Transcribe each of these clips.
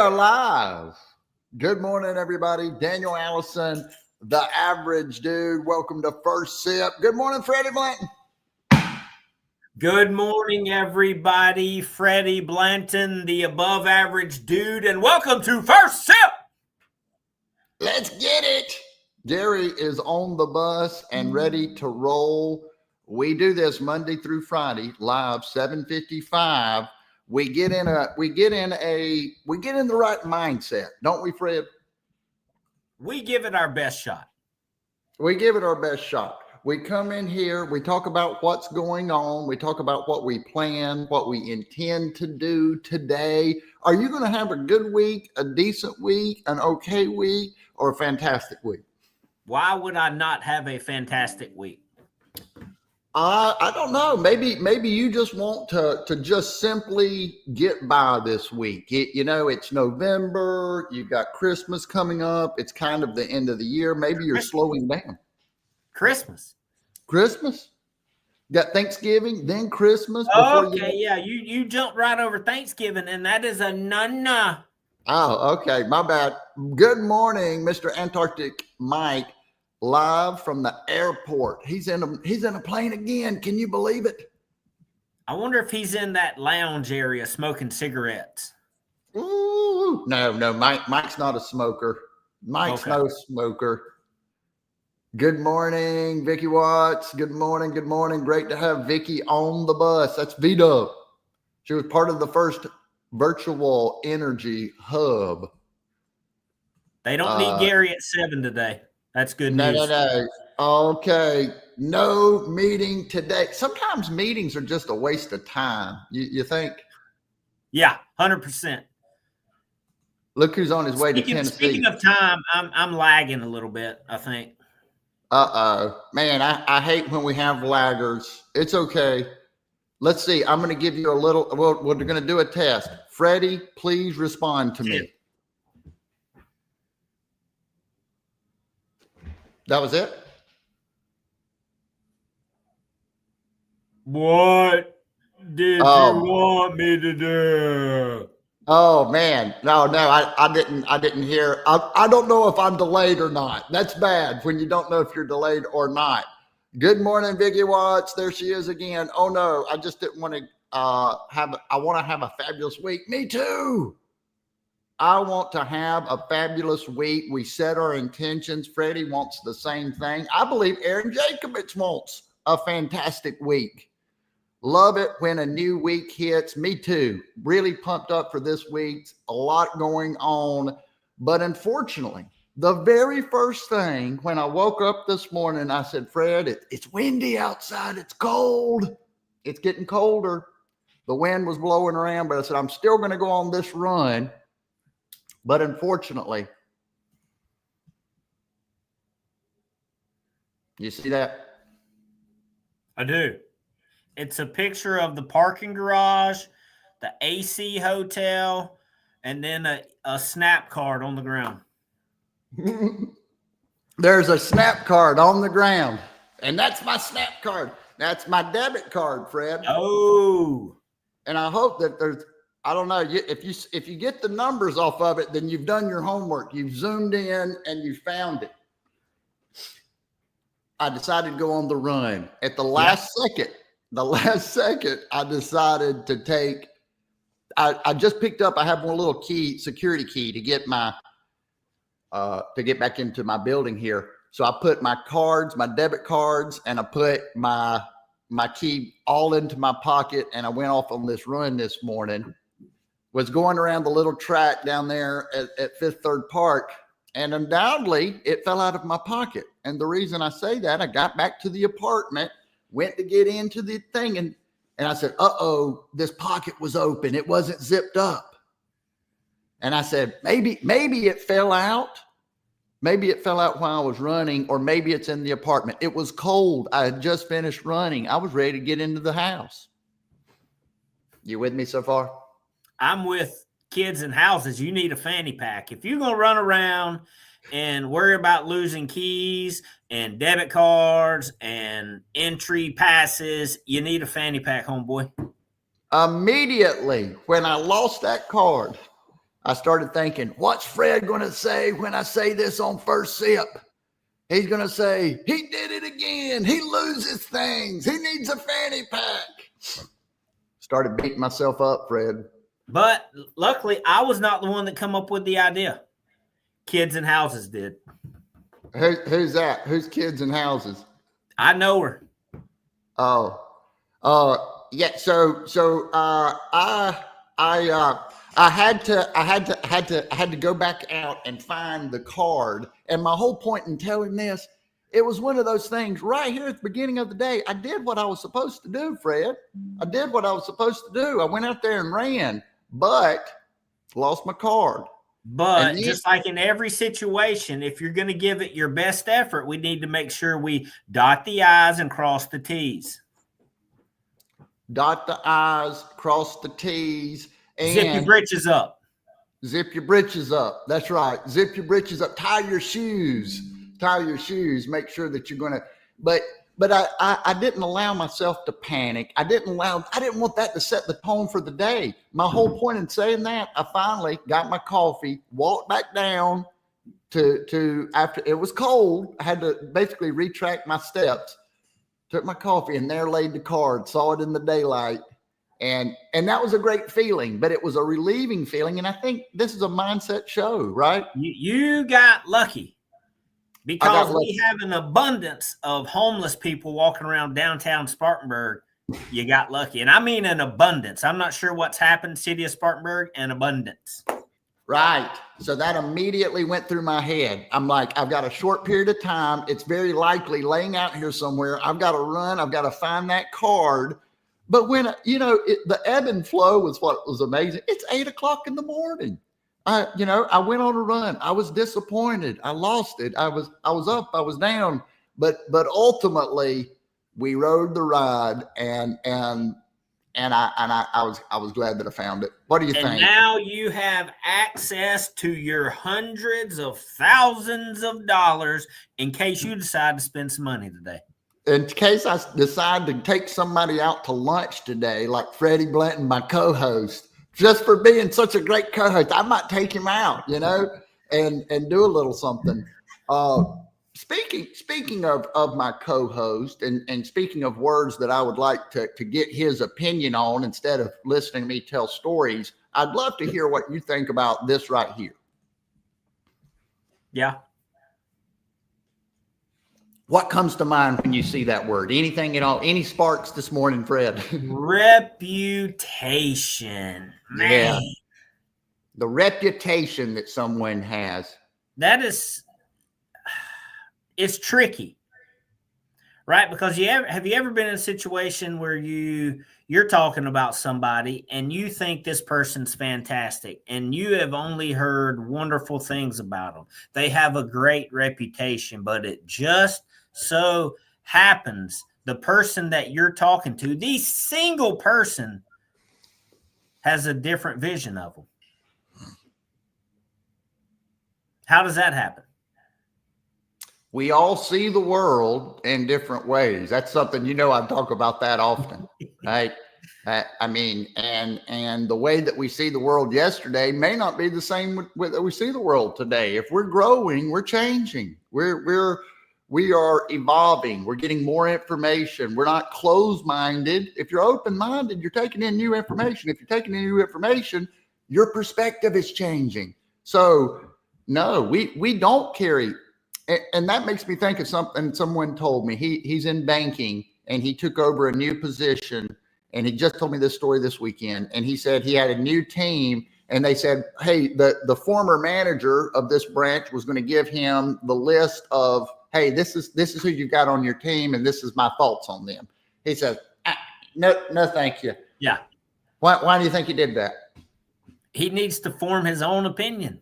are live. Good morning, everybody. Daniel Allison, the average dude. Welcome to First Sip. Good morning, Freddie Blanton. Good morning, everybody. Freddie Blanton, the above average dude, and welcome to First Sip. Let's get it. Gary is on the bus and ready to roll. We do this Monday through Friday, live 7:55. We get in the right mindset, don't we, Fred? We give it our best shot. We give it our best shot. We come in here, we talk about what's going on, we talk about what we plan, what we intend to do today. Are you going to have a good week, a decent week, an okay week, or a fantastic week? Why would I not have a fantastic week? I don't know. Maybe you just want to just simply get by this week. It's November. You've got Christmas coming up. It's kind of the end of the year. Maybe you're slowing down. Christmas. Got Thanksgiving, then Christmas. Okay, yeah. You jumped right over Thanksgiving, and that is a no. Oh, okay. My bad. Good morning, Mr. Antarctic Mike. Live from the airport. He's in a plane again. Can you believe it? I wonder if he's in that lounge area smoking cigarettes. Ooh, no. Mike's not a smoker. Mike's no smoker. Good morning, Vicky Watts. Good morning. Great to have Vicky on the bus. That's V-Dub. She was part of the first virtual energy hub. They don't need Gary at 7 today. That's good news. No. Okay. No meeting today. Sometimes meetings are just a waste of time. You think? Yeah, 100%. Look who's on his way to Tennessee. Speaking of time, I'm lagging a little bit, I think. Man, I hate when we have laggers. It's okay. Let's see. I'm going to give you a little. Well, we're going to do a test. Freddie, please respond to me. That was it? What did you want me to do? Oh man, no, I didn't hear. I don't know if I'm delayed or not. That's bad when you don't know if you're delayed or not. Good morning, Vicky Watts. There she is again. Oh no, I just didn't want to I want to have a fabulous week. Me too. I want to have a fabulous week. We set our intentions. Freddie wants the same thing. I believe Aaron Jacobitz wants a fantastic week. Love it when a new week hits. Me too. Really pumped up for this week. A lot going on. But unfortunately, the very first thing when I woke up this morning, I said, Fred, it's windy outside. It's cold. It's getting colder. The wind was blowing around, but I said, I'm still going to go on this run. But unfortunately, you see that? I do. It's a picture of the parking garage, the AC hotel, and then a snap card on the ground. There's a snap card on the ground, and that's my snap card. That's my debit card, Fred. Oh. And I hope that I don't know. If you get the numbers off of it, then you've done your homework. You've zoomed in and you found it. I decided to go on the run at the last second. The last second, I decided to take. I just picked up. I have one little key, security key, to get my to get back into my building here. So I put my cards, my debit cards, and I put my key all into my pocket, and I went off on this run this morning. Was going around the little track down there at Fifth Third Park, and undoubtedly it fell out of my pocket. And the reason I say that, I got back to the apartment, went to get into the thing, and I said, this pocket was open. It wasn't zipped up. And I said, maybe it fell out. Maybe it fell out while I was running, or maybe it's in the apartment. It was cold. I had just finished running. I was ready to get into the house. You with me so far? I'm with kids and houses. You need a fanny pack. If you're going to run around and worry about losing keys and debit cards and entry passes, you need a fanny pack, homeboy. Immediately when I lost that card, I started thinking, what's Fred going to say when I say this on first sip? He's going to say, he did it again. He loses things. He needs a fanny pack. Started beating myself up, Fred. But luckily, I was not the one that come up with the idea. Kids in Houses did. Who's that? Who's Kids in Houses? I know her. Yeah. So I had to go back out and find the card. And my whole point in telling this, it was one of those things right here at the beginning of the day. I did what I was supposed to do, Fred. I did what I was supposed to do. I went out there and ran, but lost my card. But just like in every situation, if you're going to give it your best effort, we need to make sure we dot the I's and cross the T's. Dot the I's, cross the T's. And zip your britches up. Zip your britches up. That's right. Zip your britches up. Tie your shoes. Tie your shoes. Make sure that you're going to. But I didn't allow myself to panic. I didn't want that to set the tone for the day. My whole point in saying that, I finally got my coffee, walked back down to after it was cold. I had to basically retract my steps. Took my coffee and there laid the card. Saw it in the daylight. And that was a great feeling, but it was a relieving feeling. And I think this is a mindset show, right? You got lucky because we have an abundance of homeless people walking around downtown Spartanburg. You got lucky. And I mean an abundance. I'm not sure what's happened, city of Spartanburg, an abundance. Right. So that immediately went through my head. I'm like, I've got a short period of time. It's very likely laying out here somewhere. I've got to run. I've got to find that card. But when, the ebb and flow was what was amazing. It's 8:00 in the morning. I went on a run. I was disappointed. I lost it. I was up, I was down, but ultimately we rode the ride and I was glad that I found it. What do you think? And now you have access to your hundreds of thousands of dollars in case you decide to spend some money today. In case I decide to take somebody out to lunch today, like Freddie Blanton, my co-host, just for being such a great co-host, I might take him out, and do a little something. Speaking of my co-host and speaking of words that I would like to get his opinion on instead of listening to me tell stories, I'd love to hear what you think about this right here. Yeah. What comes to mind when you see that word? Anything at all? Any sparks this morning, Fred? Reputation. Man. Yeah. The reputation that someone has. It's tricky, right? Because have you ever been in a situation where you're talking about somebody and you think this person's fantastic and you have only heard wonderful things about them. They have a great reputation, but it just so happens the person that you're talking to, the single person, has a different vision of them. How does that happen? We all see the world in different ways. That's something, I talk about that often, right? I mean, and the way that we see the world yesterday may not be the same that we see the world today. If we're growing, we're changing. We are evolving. We're getting more information. We're not closed-minded. If you're open-minded, you're taking in new information. If you're taking in new information, your perspective is changing. So, no, we don't carry. And that makes me think of something someone told me. He's in banking and he took over a new position. And he just told me this story this weekend. And he said he had a new team. And they said, hey, the former manager of this branch was going to give him the list of, hey, this is who you've got on your team, and this is my thoughts on them. He says, no, thank you. Yeah. Why do you think he did that? He needs to form his own opinion.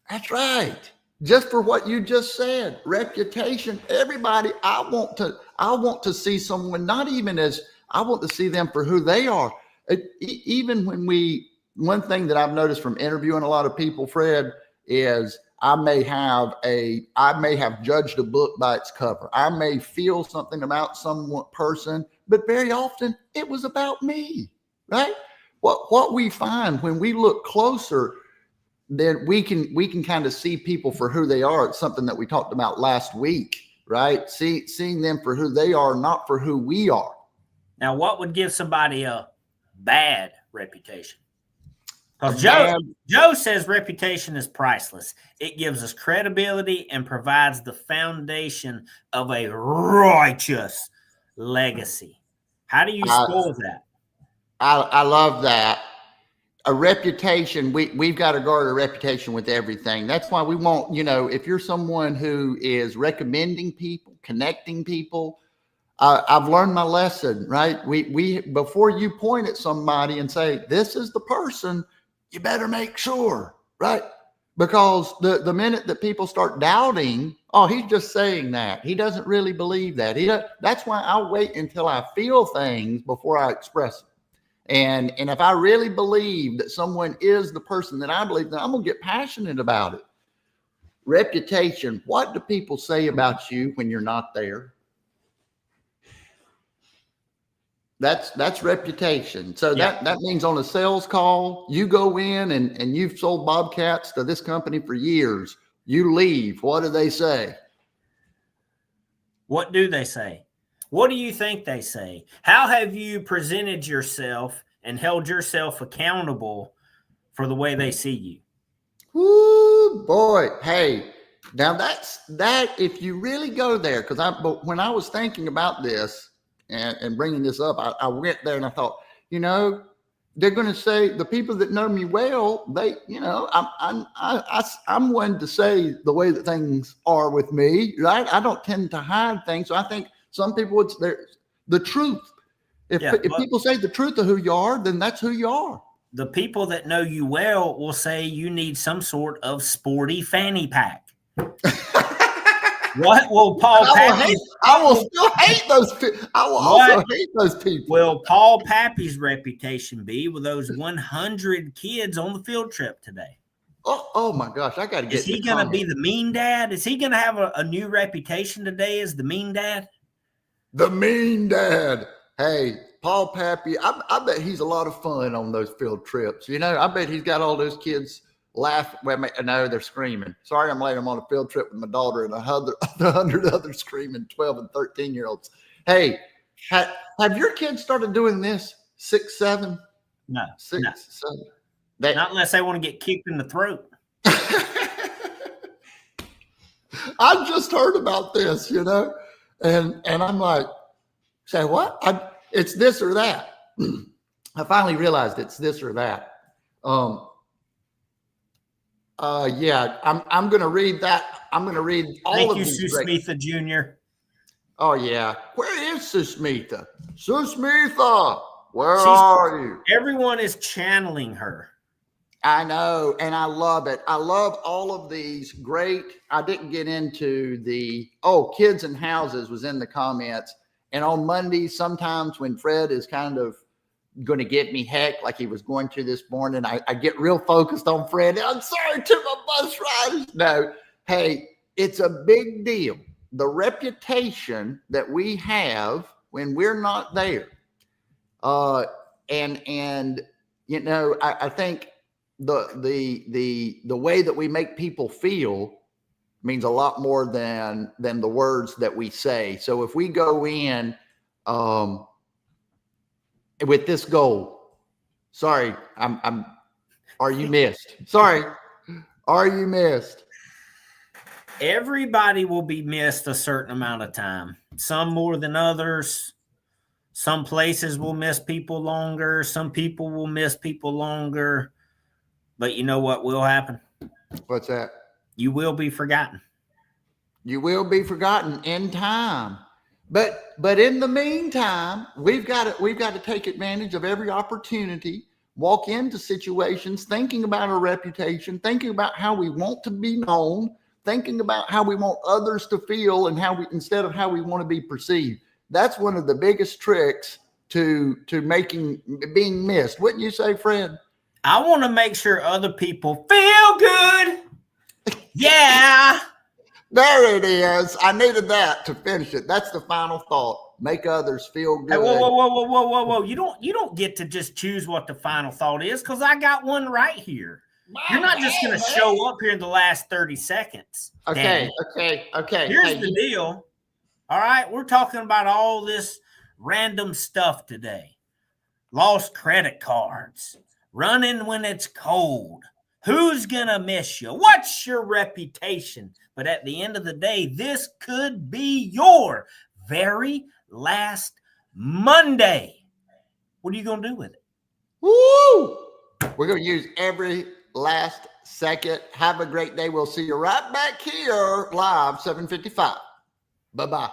That's right. Just for what you just said, reputation. Everybody, I want to see someone not even as I want to see them for who they are. Even when one thing that I've noticed from interviewing a lot of people, Fred, is I may have judged a book by its cover. I may feel something about some person, but very often it was about me, right? What we find when we look closer, then we can kind of see people for who they are. It's something that we talked about last week, right? Seeing them for who they are, not for who we are. Now, what would give somebody a bad reputation? Because Joe says reputation is priceless. It gives us credibility and provides the foundation of a righteous legacy. How do you spoil that? I love that. A reputation, we've got to guard a reputation with everything. That's why we want, if you're someone who is recommending people, connecting people, I've learned my lesson, right? We before you point at somebody and say, this is the person, you better make sure, right? Because the minute that people start doubting, oh, he's just saying that. He doesn't really believe that. That's why I'll wait until I feel things before I express them. And if I really believe that someone is the person that I believe, then I'm going to get passionate about it. Reputation. What do people say about you when you're not there? That's reputation. So that means on a sales call, you go in and you've sold Bobcats to this company for years. You leave. What do they say? What do they say? What do you think they say? How have you presented yourself and held yourself accountable for the way they see you? Ooh, boy. Hey, now that if you really go there, but when I was thinking about this and bringing this up, I went there and I thought, they're going to say the people that know me well, I'm one to say the way that things are with me, right? I don't tend to hide things. So I think some people would say the truth. If people say the truth of who you are, then that's who you are. The people that know you well will say you need some sort of sporty fanny pack. What will Paul Pappy? I will still hate those people. I will also hate those people. Will Paul Pappy's reputation be with those 100 kids on the field trip today? Oh my gosh, I got to get. Is he going to be the mean dad? Is he going to have a new reputation today as the mean dad? The mean dad. Hey, Paul Pappy, I bet he's a lot of fun on those field trips. I bet he's got all those kids laugh. Well, no, they're screaming. Sorry, I'm late. I'm on a field trip with my daughter and 100 other screaming 12 and 13-year-olds. Hey, have your kids started doing this? 6, 7? No. 6, no. 7. Not unless they want to get kicked in the throat. I just heard about this, and I'm like, say what? It's this or that. I finally realized it's this or that. Yeah, I'm going to read that. I'm going to read all of these. Thank you, Susmitha Jr. Oh, yeah. Where is Susmitha? Susmitha, where are you? Everyone is channeling her. I know, and I love it. I love all of these great. I didn't get into kids and houses was in the comments. And on Mondays, sometimes when Fred is kind of going to get me heck like he was going to this morning, I get real focused on Fred. I'm sorry to my bus riders. No, hey, it's a big deal. The reputation that we have when we're not there. I think the way that we make people feel means a lot more than the words that we say. So if we go in with this goal, sorry, are you missed? Sorry, are you missed? Everybody will be missed a certain amount of time. Some more than others. Some places will miss people longer. Some people will miss people longer. But you know what will happen? What's that? You will be forgotten. You will be forgotten in time. But in the meantime, we've got to take advantage of every opportunity, walk into situations, thinking about our reputation, thinking about how we want to be known, thinking about how we want others to feel and instead of how we want to be perceived. That's one of the biggest tricks to being missed. Wouldn't you say, Fred? I want to make sure other people feel good. Yeah. There it is. I needed that to finish it. That's the final thought. Make others feel good. Hey, whoa. You don't get to just choose what the final thought is, because I got one right here. You're not just going to show up here in the last 30 seconds. Okay. Here's Hey, the deal. All right. We're talking about all this random stuff today. Lost credit cards, running when it's cold. Who's going to miss you? What's your reputation? But at the end of the day, this could be your very last Monday. What are you going to do with it? woo! We're going to use every last second. Have a great day. We'll see you right back here live, 7:55. Bye-bye.